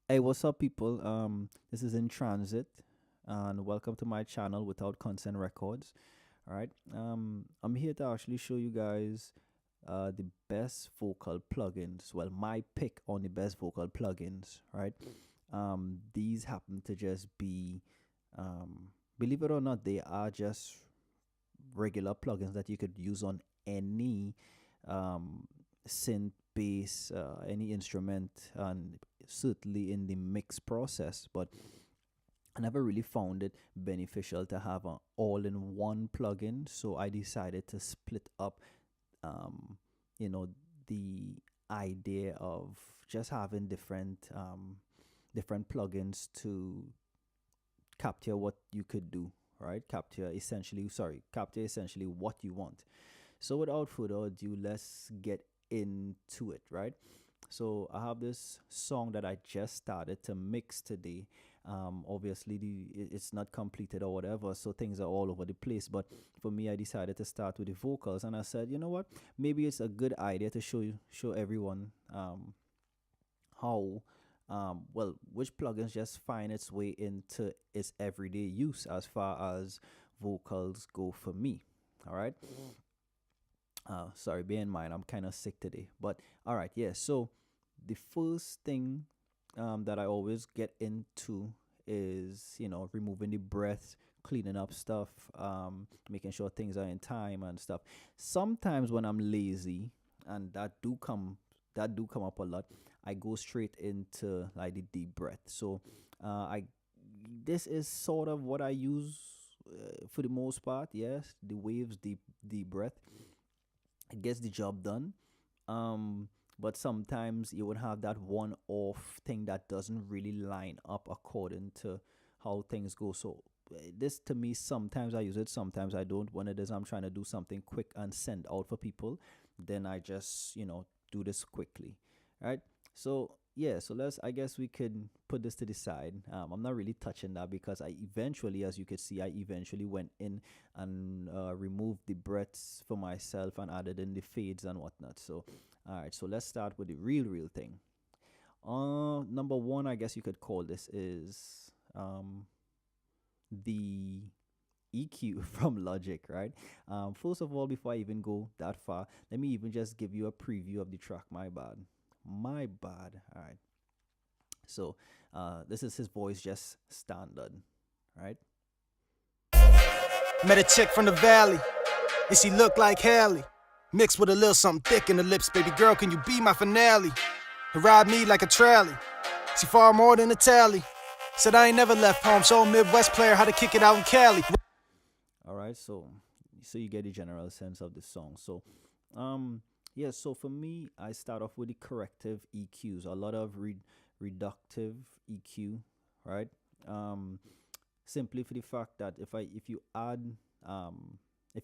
Hey, what's up, people? This is In Transit, and welcome to my channel Without Consent Records. All right. I'm here to actually show you guys the best vocal plugins. Well, my pick on the best vocal plugins. Right. These happen to just be, believe it or not, they are just regular plugins that you could use on any um, synth, bass, any instrument, and certainly in the mix process. But I never really found it beneficial to have an all-in-one plugin, so I decided to split up, um, you know, the idea of just having different plugins to capture what you could do, right? Capture essentially what you want. So without further ado, let's get into it, right? So I have this song that I just started to mix today. Obviously, it's not completed or whatever, so things are all over the place. But for me, I decided to start with the vocals, and I said, you know what? Maybe it's a good idea to show everyone how which plugins just find its way into its everyday use as far as vocals go for me. All right. Sorry, bear in mind I'm kind of sick today, but all right, yeah. So the first thing that I always get into is removing the breath, cleaning up stuff, making sure things are in time and stuff. Sometimes when I'm lazy, and that do come up a lot, I go straight into like the deep breath. So I this is sort of what I use for the most part. Yes, the waves, deep breath, it gets the job done. But sometimes you would have that one off thing that doesn't really line up according to how things go. So this to me, sometimes I use it, sometimes I don't. When it is I'm trying to do something quick and send out for people, then I just do this quickly, right? So yeah, so let's, I guess we could put this to the side. I'm not really touching that because I eventually, as you could see, I eventually went in and removed the breaths for myself and added in the fades and whatnot. So all right, so let's start with the real thing. Number one, I guess you could call this is the EQ from Logic, right? First of all, before I even go that far, let me even just give you a preview of the track. My bad. My bad. All right. So, this is his voice, just standard, right? Met a chick from the valley, and she looked like Haley. Mixed with a little something thick in the lips, baby girl, can you be my finale? And ride me like a trolley. She far more than a tally. Said I ain't never left home, showed Midwest player how to kick it out in Cali. All right. So you get the general sense of the song. So, yeah. So for me, I start off with the corrective EQs, a lot of reductive EQ, right? Um, Simply for the fact that if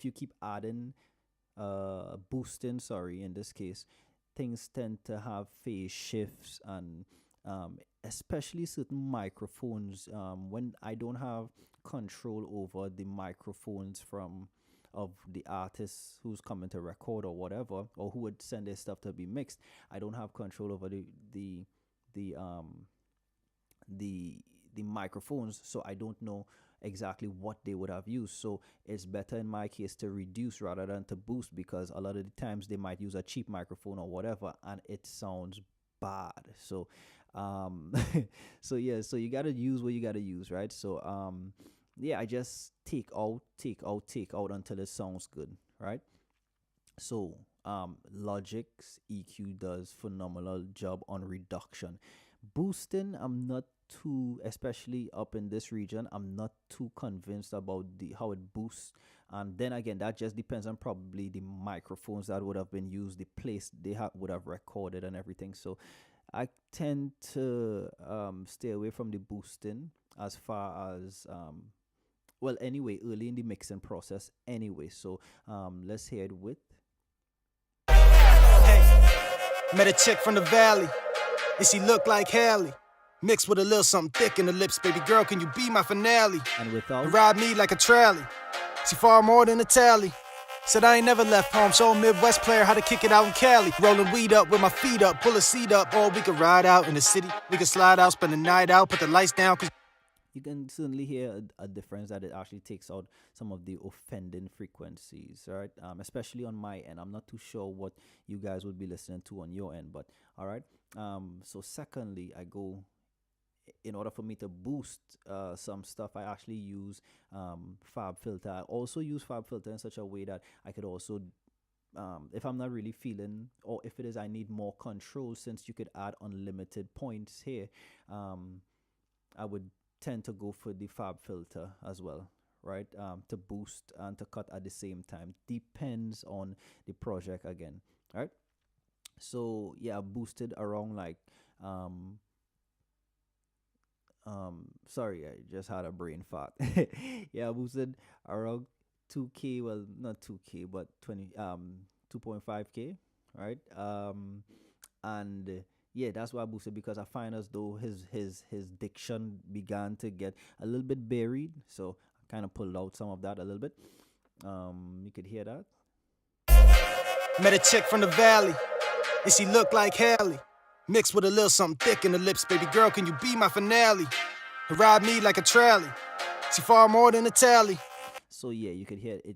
you keep adding boosting, sorry, in this case, things tend to have phase shifts, and especially certain microphones, when I don't have control over the microphones from of the artist who's coming to record or whatever, or who would send their stuff to be mixed. I don't have control over the the the microphones, so I don't know exactly what they would have used. So it's better in my case to reduce rather than to boost, because a lot of the times they might use a cheap microphone or whatever and it sounds bad. So um so yeah, so you got to use what you got to use, right? So yeah, I just take out until it sounds good, right? So Logic's EQ does phenomenal job on reduction. Boosting, I'm not too, especially up in this region, I'm not too convinced about the how it boosts. And then again, that just depends on probably the microphones that would have been used, the place they would have recorded and everything. So I tend to stay away from the boosting as far as well, anyway, early in the mixing process anyway. So let's hear it with. Met a chick from the valley, and she looked like Haley. Mixed with a little something thick in the lips, baby girl, can you be my finale? And without. And ride me like a trolley. She far more than a tally. Said I ain't never left home, show a Midwest player how to kick it out in Cali. Rolling weed up with my feet up, pull a seat up, or we could ride out in the city. We could slide out, spend the night out, put the lights down, cause you can certainly hear a difference that it actually takes out some of the offending frequencies, right? Especially on my end. I'm not too sure what you guys would be listening to on your end, but all right. So secondly, I go in order for me to boost some stuff. I actually use FabFilter. I also use FabFilter in such a way that I could also if I'm not really feeling, or if it is I need more control, since you could add unlimited points here, I would tend to go for the FabFilter as well, right? To boost and to cut at the same time. Depends on the project again, right? So yeah, I boosted around like sorry, I just had a brain fart. Yeah, I boosted around 2k, well not 2k but 2.5k, right? And yeah, that's why I boosted, because I find as though his diction began to get a little bit buried, so I kind of pulled out some of that a little bit. You could hear that. met a chick from the valley, and she looked like Haley, mixed with a little something thick in the lips. Baby girl, can you be my finale? Ride me like a trolley. She far more than a tally. So yeah, you could hear it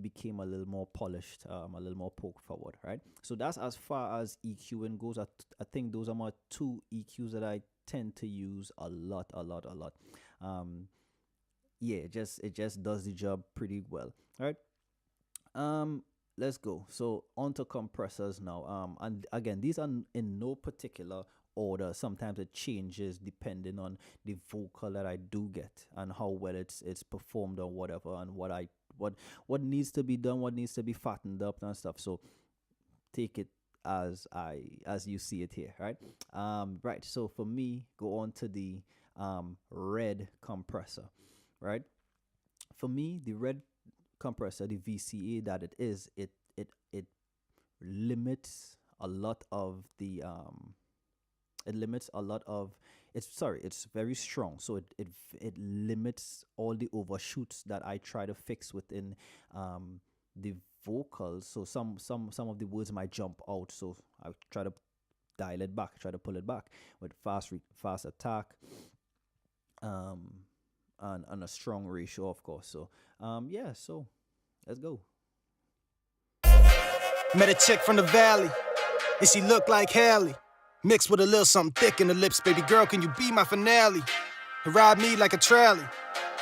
became a little more polished, a little more poke forward, right? So that's as far as EQing goes. I think those are my two EQs that I tend to use a lot. Yeah, it just does the job pretty well, right? Let's go. So onto compressors now. And again, these are in no particular order. Sometimes it changes depending on the vocal that I do get and how well it's performed or whatever, and what needs to be done, what needs to be fattened up and stuff. So take it as you see it here, right? Right. So for me, go on to the red compressor, right? For me, the red compressor, the VCA that it is, it limits a lot of the it's very strong, so it limits all the overshoots that I try to fix within the vocals. So some of the words might jump out, so I try to dial it back, try to pull it back with fast attack, and a strong ratio, of course. So yeah, so let's go. Met a chick from the valley, and she looked like Haley, mixed with a little something thick in the lips. Baby girl, can you be my finale? Ride me like a trolley.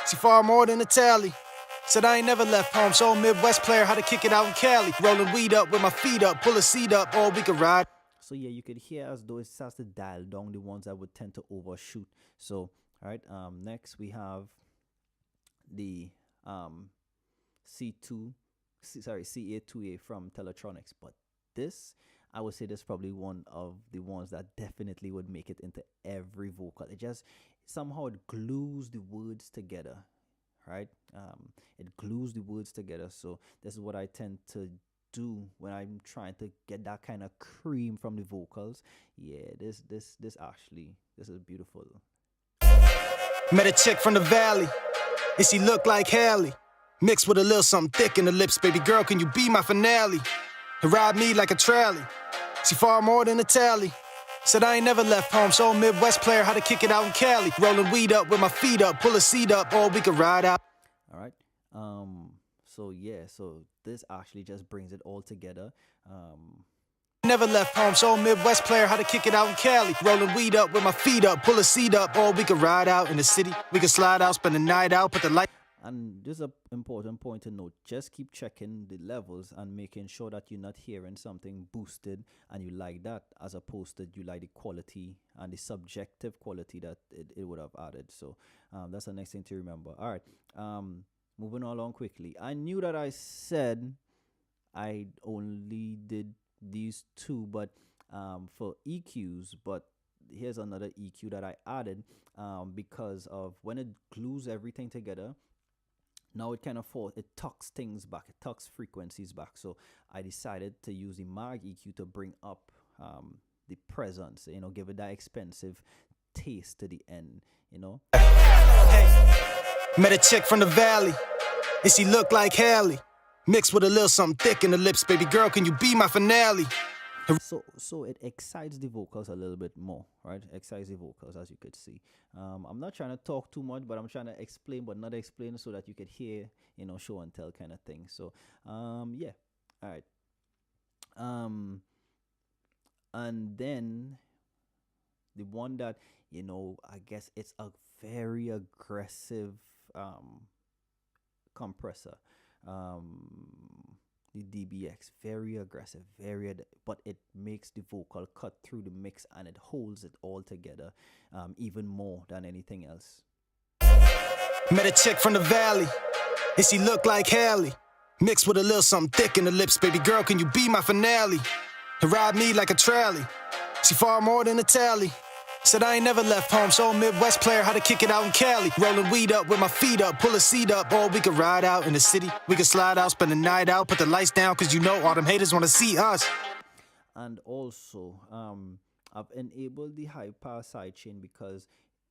She far more than a tally. Said I ain't never left home, show a Midwest player how to kick it out in Cali. Rolling weed up with my feet up, pull a seat up, or we could ride. So yeah, you could hear as though it starts to dial down the ones that would tend to overshoot. So all right, next we have the CA2A from Teletronics, but this, I would say, this is probably one of the ones that definitely would make it into every vocal. It just somehow it glues the words together, right? It glues the words together. So this is what I tend to do when I'm trying to get that kind of cream from the vocals. Yeah, this is beautiful. Met a chick from the valley, and she looked like Haley, mixed with a little something thick in the lips. Baby girl, can you be my finale? Ride me like a trolley. She far more than a tally. Said I ain't never left home, show a Midwest player how to kick it out in Cali. Rolling weed up with my feet up, pull a seat up, or we could ride out. All right. So yeah, so this actually just brings it all together. Never left home, show a Midwest player how to kick it out in Cali. Rolling weed up with my feet up, pull a seat up, or we could ride out in the city. We could slide out, spend the night out, put the light. And this is an important point to note. Just keep checking the levels and making sure that you're not hearing something boosted and you like that, as opposed to you like the quality and the subjective quality that it would have added. So that's the next thing to remember. All right, moving along quickly. I knew that I said I only did these two, but for EQs, but here's another EQ that I added because of when it glues everything together. Now it kind of tucks things back, it tucks frequencies back. So I decided to use the Mag EQ to bring up the presence, give it that expensive taste to the end, Hey. Met a chick from the valley, and she looked like Haley, Mixed with a little something thick in the lips, baby girl, can you be my finale? So it excites the vocals a little bit more, right? Excites the vocals, as you could see. I'm not trying to talk too much, but I'm trying to explain, but not explain, so that you could hear, show and tell kind of thing. So, yeah, all right. And then the one that, I guess it's a very aggressive compressor. The DBX, very aggressive, but it makes the vocal cut through the mix, and it holds it all together, even more than anything else. Met a chick from the valley, and she looked like Haley, mixed with a little something thick in the lips, baby girl, can you be my finale? And ride me like a trolley, she far more than a tally. Said I ain't never left home, so Midwest player how to kick it out in Cali. Rolling weed up with my feet up, pull a seat up, or we could ride out in the city. We could slide out, spend the night out, put the lights down, cause all them haters wanna see us. And also, I've enabled the high power sidechain because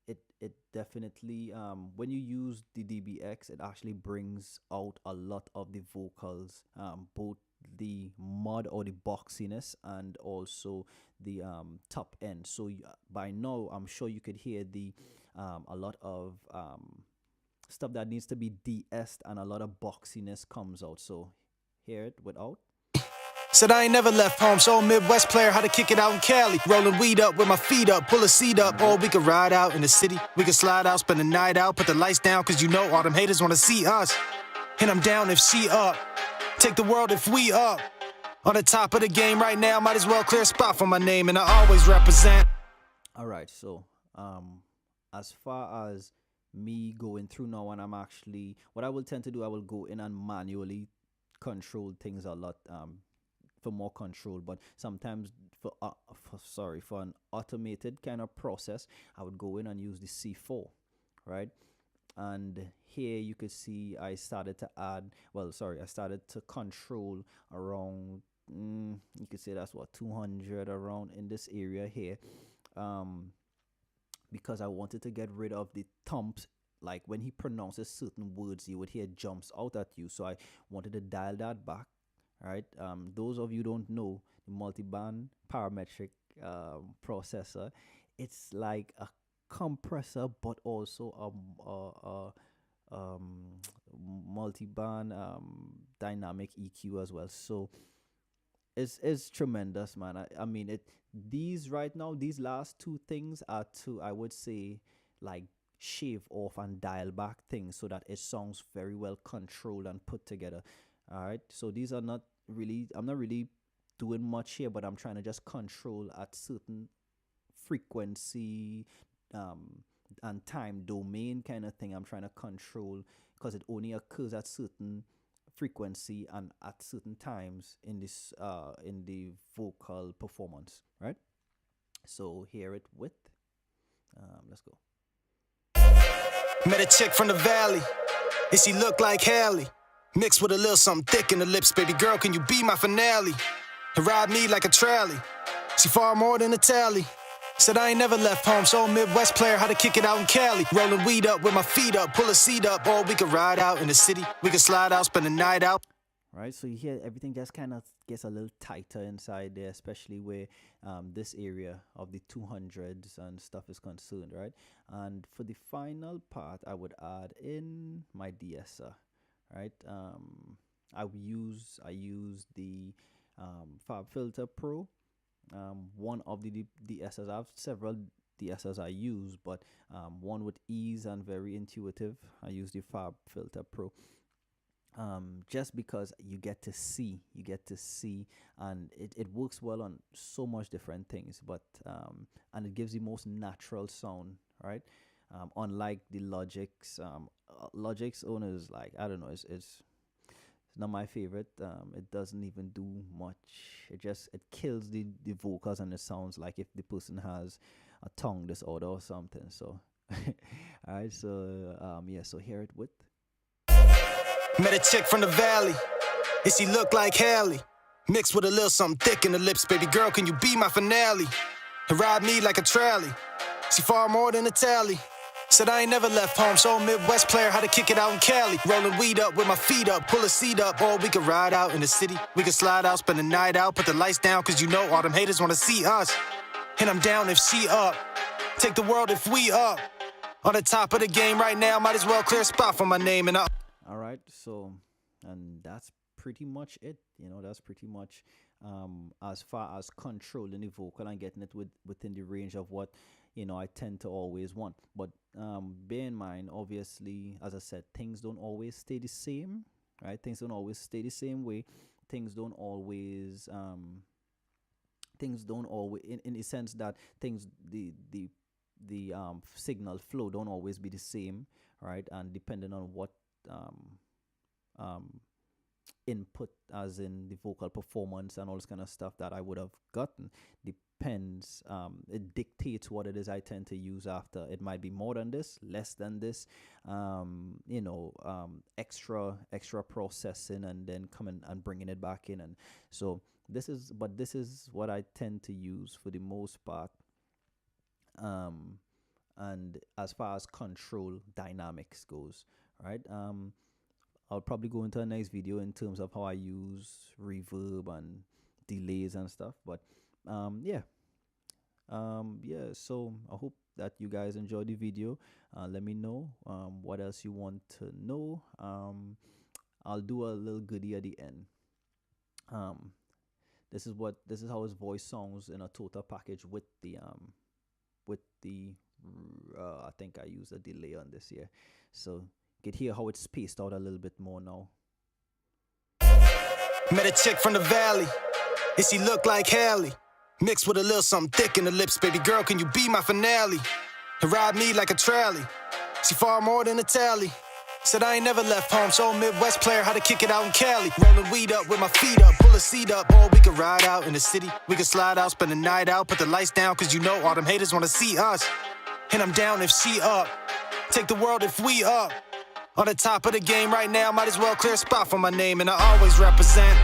it definitely, when you use the DBX, it actually brings out a lot of the vocals, both the mud or the boxiness, and also the top end. So by now, I'm sure you could hear the a lot of stuff that needs to be de-essed, and a lot of boxiness comes out. So hear it without. Said I ain't never left home, so Midwest player how to kick it out in Cali. Rolling weed up with my feet up, pull a seat up, or we could ride out in the city. We could slide out, spend the night out, put the lights down, cause all them haters wanna see us. And I'm down if she up, take the world if we up. On the top of the game right now, might as well clear a spot for my name, and I always represent. All right, so as far as me going through now, and what I will tend to do, I will go in and manually control things a lot, for more control. But sometimes for an automated kind of process, I would go in and use the C4, right? And here you could see I started to control around, you could say that's 200 around in this area here, because I wanted to get rid of the thumps. Like when he pronounces certain words, you would hear jumps out at you. So I wanted to dial that back, right? Those of you don't know, the multiband parametric processor, it's like a compressor, but also a multiband dynamic EQ as well. So it's tremendous, man. I mean, these last two things are I would say, like, shave off and dial back things so that it sounds very well controlled and put together. All right, so these are not really, I'm not really doing much here, but I'm trying to just control at certain frequency and time domain kind of thing. I'm trying to control because it only occurs at certain frequency and at certain times in this in the vocal performance, right? So hear it with let's go. Met a chick from the valley, and she looked like Haley, mixed with a little something thick in the lips, baby girl, can you be my finale? And ride me like a trolley, she far more than a tally. Said I ain't never left home, so Midwest player how to kick it out in Cali. Rolling weed up with my feet up, pull a seat up, or we could ride out in the city. We could slide out, spend the night out. Right, so you hear everything just kind of gets a little tighter inside there, especially where this area of the 200s and stuff is concerned, right? And for the final part, I would add in my de-esser, right? I use the FabFilter Pro. One of the de-essers, I have several de-essers I use, but one with ease and very intuitive, I use the FabFilter Pro. Just because you get to see, and it works well on so much different things, but and it gives the most natural sound, right? Unlike the Logic's owners, like, I don't know, it's not my favorite. It doesn't even do much. It kills the vocals, and it sounds like if the person has a tongue disorder or something. So all right, so so hear it with. Met a chick from the valley, and she looked like Haley, mixed with a little something thick in the lips, baby girl, can you be my finale? And ride me like a trolley, she far more than a tally. Said I ain't never left home, so a Midwest player how to kick it out in Cali. Rolling weed up with my feet up, pull a seat up, or we could ride out in the city. We could slide out, spend the night out, put the lights down, cause you know all them haters wanna see us. And I'm down if she up, take the world if we up. On the top of the game right now, might as well clear a spot for my name and I. All right, so and that's pretty much it. You know, that's pretty much as far as controlling the vocal and getting it within the range of what I tend to always want. But bear in mind, obviously, as I said, things don't always stay the same, right? Things don't always stay the same way. Things don't always in the sense that things the signal flow don't always be the same, right? And depending on what um, um, input, as in the vocal performance and all this kind of stuff that I would have gotten, depends. It dictates what it is I tend to use after. It might be more than this, less than this, extra processing, and then coming and bringing it back in. And so this is what I tend to use for the most part. And as far as control dynamics goes, right? I'll probably go into a next video in terms of how I use reverb and delays and stuff. But yeah. Yeah, so I hope that you guys enjoyed the video. Let me know what else you want to know. I'll do a little goodie at the end. This is how his voice sounds in a total package with the I think I used a delay on this here, so you can hear how it's spaced out a little bit more now. Met a chick from the valley, and she looked like Haley, mixed with a little something thick in the lips. Baby girl, can you be my finale and ride me like a trolley? She far more than a tally. Said I ain't never left home, so a Midwest player how to kick it out in Cali. Rolling weed up with my feet up, pull a seat up, or we could ride out in the city. We could slide out, spend the night out, put the lights down, cause you know all them haters wanna see us. And I'm down if she up, take the world if we up. On the top of the game right now, might as well clear a spot for my name and I always represent.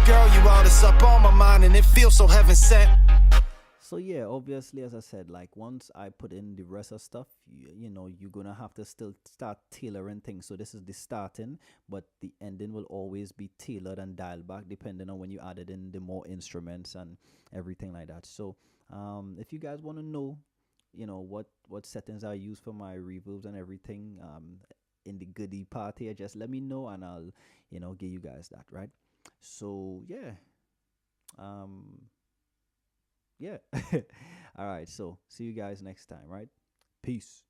Girl, you all this up on my mind and it feels so heaven sent. So yeah, obviously, as I said, like once I put in the rest of stuff, you're gonna have to still start tailoring things. So this is the starting, but the ending will always be tailored and dialed back depending on when you added in the more instruments and everything like that. So if you guys want to know, what settings I use for my reverbs and everything, in the goodie part here, just let me know and I'll give you guys that, right? So yeah. Yeah. All right, so see you guys next time, right? Peace.